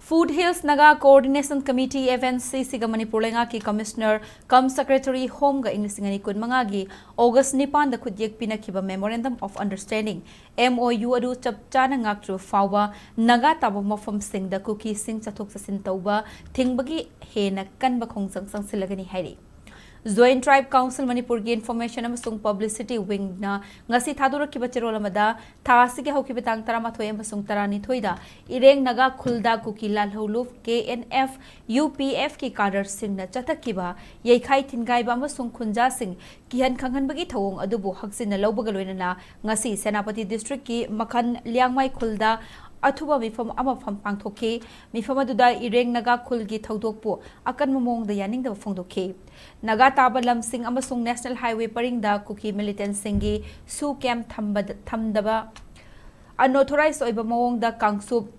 Food Hills Naga Coordination Committee FNC Siga Manipur Lenga ki Commissioner Cum Secretary Home ga Inglisingani kun mangagi August nipan da khudjek pinakiba Memorandum of Understanding MOU adu chapchana ngakru fawba Naga Taaba Mapham Singda Kuki Sing chathok sasin tauba Thingbagi hena kanba Khongjang Kansillagani hairi Joint Tribe Council Manipur ki Information amasung Publicity Wing na ngasi thadurakiba cherol amada thasige hokiba tang 13 amasung 12 da ireng naga khulda kuki lalholuf KNF UPF ki cadre sing na chathakkiba yeikhai thingai ba amasung khunja sing kihan khanghanbagi thawong adubu haksin na lawbaga loinana ngasi Senapati District ki Makhan Liangmai khulda Athuba Mapham Amapham pangthoke Mapham aduda ireng naga khulgi thaudokpu akan momong da yaning da phongdokhe Naga Taaba lamsing amasung National Highway paringda Kuki militant singi su camp thamdaba unauthorized oiba mawong da kangsup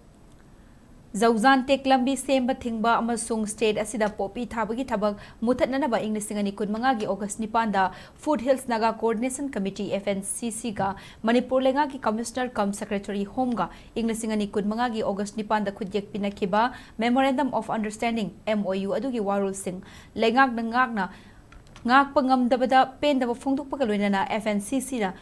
Zauzan tek lambi semba thingba amasung state asida popi thabagi thabak muthatnanaba inglisingani kun mangagi August nipanda Food Hills Naga Coordination Committee FNCC ga Manipur Lenga ki Commissioner Cum Secretary Home ga inglisingani kun mangagi August nipanda khudjek pinakhiba Memorandum of Understanding MOU adugi warul sing lengak na ngak pangamdabada pendaba phongdokpa loinana FNCC na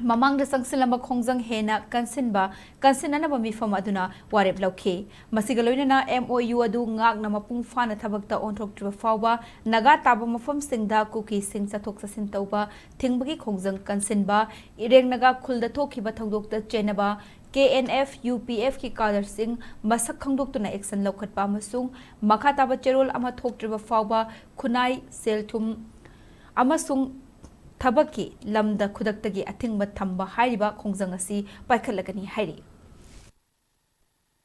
Mamang da sangsilamba Khongjang hena kansinanaba Mapham aduna warep lauke masigaloina na MOU adu ngak na mapung fana thabakta onthoktriba fawba Naga Taaba Mapham Singda Kuki Sing chathok sasin tauba Thingbagi Khongjang kansinba ireng naga khulda thokhiba thodokta chenaba KNF UPF ki cadre sing masak khangdoktuna action laukhatpa amasung makha taba cherol ama thoktriba fawba khunai selthum amasung Thabaki lamda khudaktagi athingba thamba hairiba Khongjang asi paikhalagani hairi